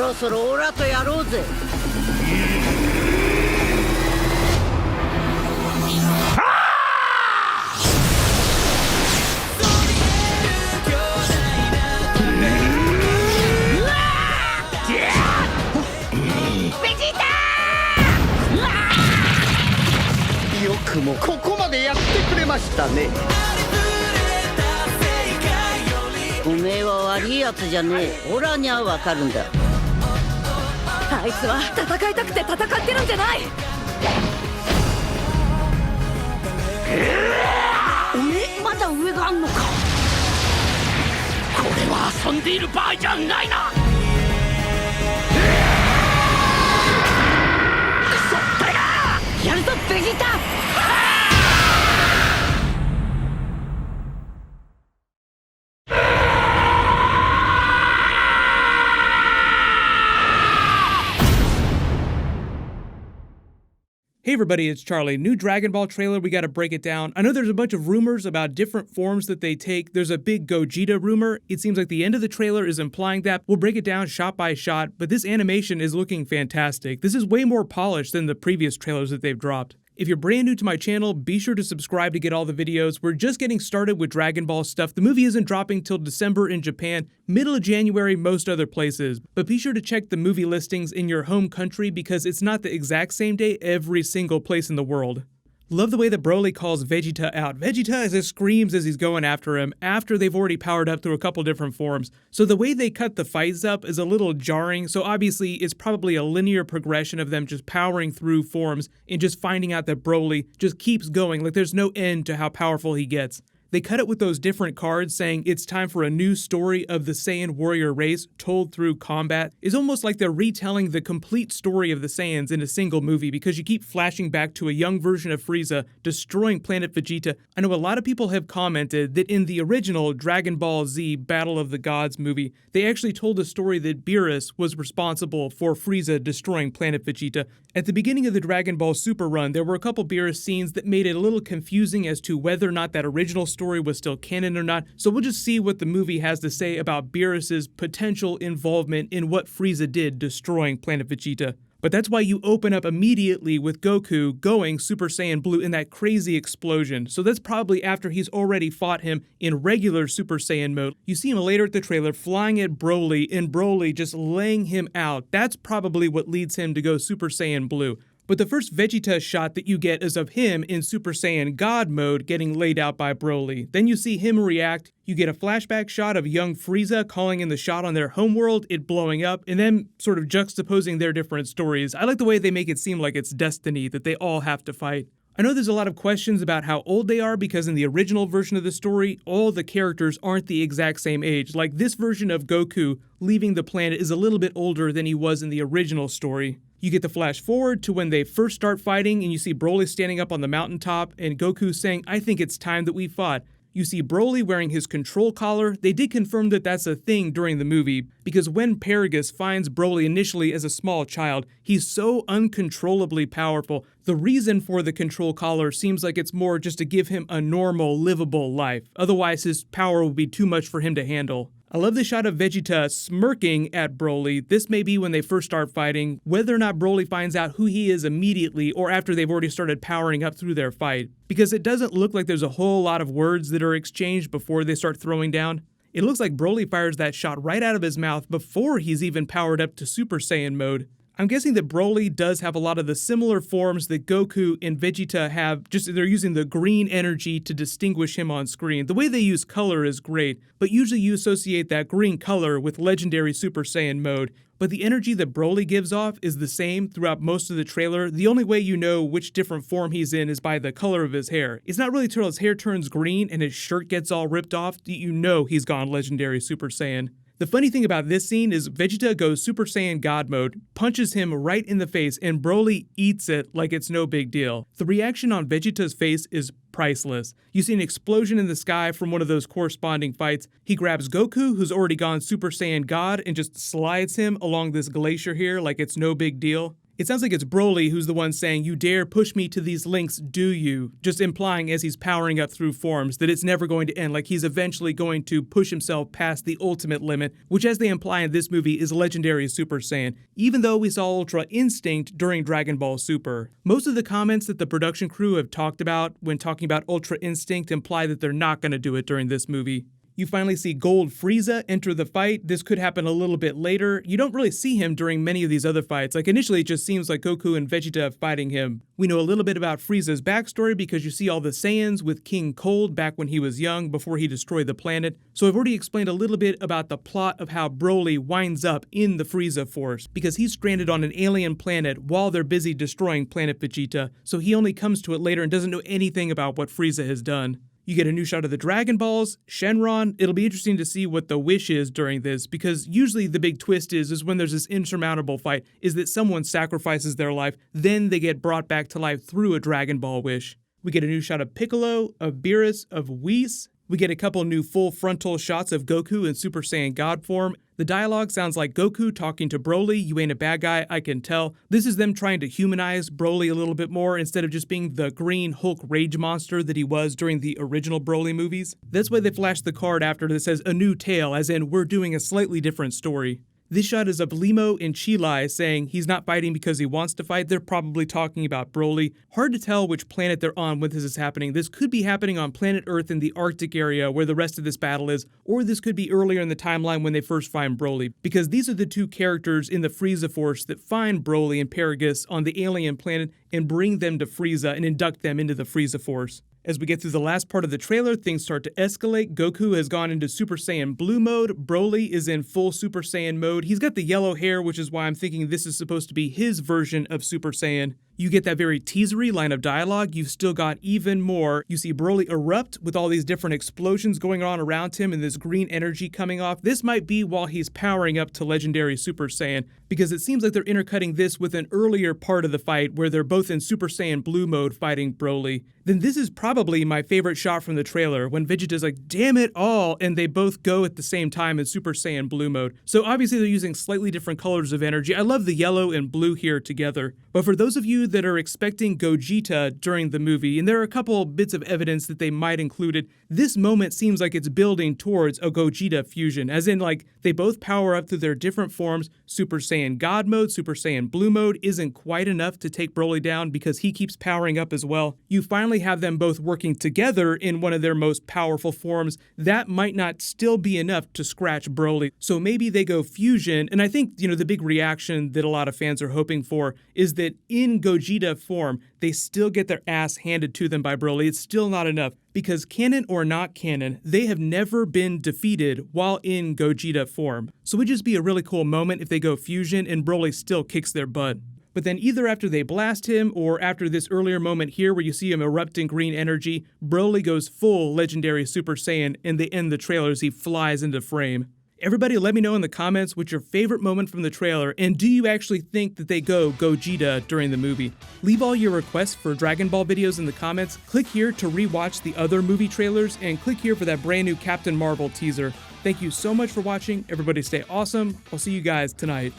ろそろオラとやろうぜ。よくもここまでやってくれましたね。おめえは悪いやつじゃねえ。オラにはわかるんだ。あいつは戦いたくて戦ってるんじゃない。おめえまだ上があんのか。これは遊んでいる場合じゃないな。クソバカやるぞベジータ。Hey everybody, it's Charlie. New Dragon Ball trailer, we gotta break it down. I know there's a bunch of rumors about different forms that they take. There's a big Gogeta rumor. It seems like the end of the trailer is implying that. We'll break it down shot by shot, but this animation is looking fantastic. This is way more polished than the previous trailers that they've dropped. If you're brand new to my channel, be sure to subscribe to get all the videos. We're just getting started with Dragon Ball stuff. The movie isn't dropping till December in Japan, middle of January most other places. But be sure to check the movie listings in your home country because it's not the exact same day every single place in the world. Love the way that Broly calls Vegeta out. Vegeta just screams as he's going after him, after they've already powered up through a couple different forms. So the way they cut the fights up is a little jarring, so obviously it's probably a linear progression of them just powering through forms and just finding out that Broly just keeps going, like there's no end to how powerful he gets. They cut it with those different cards saying it's time for a new story of the Saiyan warrior race told through combat. It's almost like they're retelling the complete story of the Saiyans in a single movie because you keep flashing back to a young version of Frieza destroying planet Vegeta. I know a lot of people have commented that in the original Dragon Ball Z Battle of the Gods movie, they actually told the story that Beerus was responsible for Frieza destroying planet Vegeta. At the beginning of the Dragon Ball Super run, there were a couple Beerus scenes that made it a little confusing as to whether or not that original story was still canon or not, so we'll just see what the movie has to say about Beerus's potential involvement in what Frieza did destroying planet Vegeta. But that's why you open up immediately with Goku going Super Saiyan Blue in that crazy explosion. So that's probably after he's already fought him in regular Super Saiyan mode. You see him later at the trailer flying at Broly and Broly just laying him out. That's probably what leads him to go Super Saiyan Blue. But the first Vegeta shot that you get is of him in Super Saiyan God mode getting laid out by Broly. Then you see him react, you get a flashback shot of young Frieza calling in the shot on their homeworld, it blowing up, and then sort of juxtaposing their different stories. I like the way they make it seem like it's destiny, that they all have to fight. I know there's a lot of questions about how old they are because in the original version of the story, all the characters aren't the exact same age. Like this version of Goku leaving the planet is a little bit older than he was in the original story. You get the flash forward to when they first start fighting and you see Broly standing up on the mountaintop and Goku saying, "I think it's time that we fought." You see Broly wearing his control collar. They did confirm that that's a thing during the movie, because when Paragus finds Broly initially as a small child, he's so uncontrollably powerful. The reason for the control collar seems like it's more just to give him a normal, livable life. Otherwise, his power will be too much for him to handle. I love the shot of Vegeta smirking at Broly. This may be when they first start fighting, whether or not Broly finds out who he is immediately or after they've already started powering up through their fight. Because it doesn't look like there's a whole lot of words that are exchanged before they start throwing down. It looks like Broly fires that shot right out of his mouth before he's even powered up to Super Saiyan mode. I'm guessing that Broly does have a lot of the similar forms that Goku and Vegeta have, just they're using the green energy to distinguish him on screen. The way they use color is great, but usually you associate that green color with legendary Super Saiyan mode. But the energy that Broly gives off is the same throughout most of the trailer. The only way you know which different form he's in is by the color of his hair. It's not really till his hair turns green and his shirt gets all ripped off that you know he's gone legendary Super Saiyan. The funny thing about this scene is Vegeta goes Super Saiyan God mode, punches him right in the face, and Broly eats it like it's no big deal. The reaction on Vegeta's face is priceless. You see an explosion in the sky from one of those corresponding fights. He grabs Goku, who's already gone Super Saiyan God, and just slides him along this glacier here like it's no big deal. It sounds like it's Broly who's the one saying, "You dare push me to these links, do you?" Just implying as he's powering up through forms that it's never going to end, like he's eventually going to push himself past the ultimate limit, which as they imply in this movie is legendary Super Saiyan, even though we saw Ultra Instinct during Dragon Ball Super. Most of the comments that the production crew have talked about when talking about Ultra Instinct imply that they're not going to do it during this movie. You finally see Gold Frieza enter the fight. This could happen a little bit later. You don't really see him during many of these other fights. Like initially it just seems like Goku and Vegeta fighting him. We know a little bit about Frieza's backstory because you see all the Saiyans with King Cold back when he was young before he destroyed the planet. So I've already explained a little bit about the plot of how Broly winds up in the Frieza Force because he's stranded on an alien planet while they're busy destroying planet Vegeta. So he only comes to it later and doesn't know anything about what Frieza has done. You get a new shot of the Dragon Balls, Shenron. It'll be interesting to see what the wish is during this, because usually the big twist is when there's this insurmountable fight, is that someone sacrifices their life, then they get brought back to life through a Dragon Ball wish. We get a new shot of Piccolo, of Beerus, of Whis. We get a couple new full frontal shots of Goku in Super Saiyan God form. The dialogue sounds like Goku talking to Broly, "You ain't a bad guy, I can tell." This is them trying to humanize Broly a little bit more instead of just being the green Hulk rage monster that he was during the original Broly movies. That's why they flashed the card after that says "A New Tale," as in we're doing a slightly different story. This shot is of Limo and Chilai saying he's not fighting because he wants to fight. They're probably talking about Broly. Hard to tell which planet they're on when this is happening. This could be happening on planet Earth in the Arctic area where the rest of this battle is, or this could be earlier in the timeline when they first find Broly, because these are the two characters in the Frieza Force that find Broly and Paragus on the alien planet and bring them to Frieza and induct them into the Frieza Force. As we get through the last part of the trailer, things start to escalate. Goku has gone into Super Saiyan Blue mode. Broly is in full Super Saiyan mode. He's got the yellow hair, which is why I'm thinking this is supposed to be his version of Super Saiyan. You get that very teasery line of dialogue. You've still got even more. You see Broly erupt with all these different explosions going on around him and this green energy coming off. This might be while he's powering up to legendary Super Saiyan, because it seems like they're intercutting this with an earlier part of the fight where they're both in Super Saiyan Blue mode fighting Broly. Then this is probably my favorite shot from the trailer, when Vegeta's like, "Damn it all," and they both go at the same time in Super Saiyan Blue mode. So obviously they're using slightly different colors of energy. I love the yellow and blue here together. But for those of you that are expecting Gogeta during the movie, and there are a couple bits of evidence that they might include it, this moment seems like it's building towards a Gogeta fusion, as in like they both power up through their different forms. Super Saiyan God mode, Super Saiyan Blue mode isn't quite enough to take Broly down because he keeps powering up as well. You finally have them both working together in one of their most powerful forms. That might not still be enough to scratch Broly. So maybe they go fusion, and I think, the big reaction that a lot of fans are hoping for is that in Gogeta form, they still get their ass handed to them by Broly. It's still not enough, because canon or not canon, they have never been defeated while in Gogeta form. So it would just be a really cool moment if they go fusion and Broly still kicks their butt. But then either after they blast him or after this earlier moment here where you see him erupting green energy, Broly goes full legendary Super Saiyan and they end the trailer as he flies into frame. Everybody let me know in the comments what's your favorite moment from the trailer, and do you actually think that they go Gogeta during the movie? Leave all your requests for Dragon Ball videos in the comments, click here to rewatch the other movie trailers, and click here for that brand new Captain Marvel teaser. Thank you so much for watching, everybody stay awesome, I'll see you guys tonight.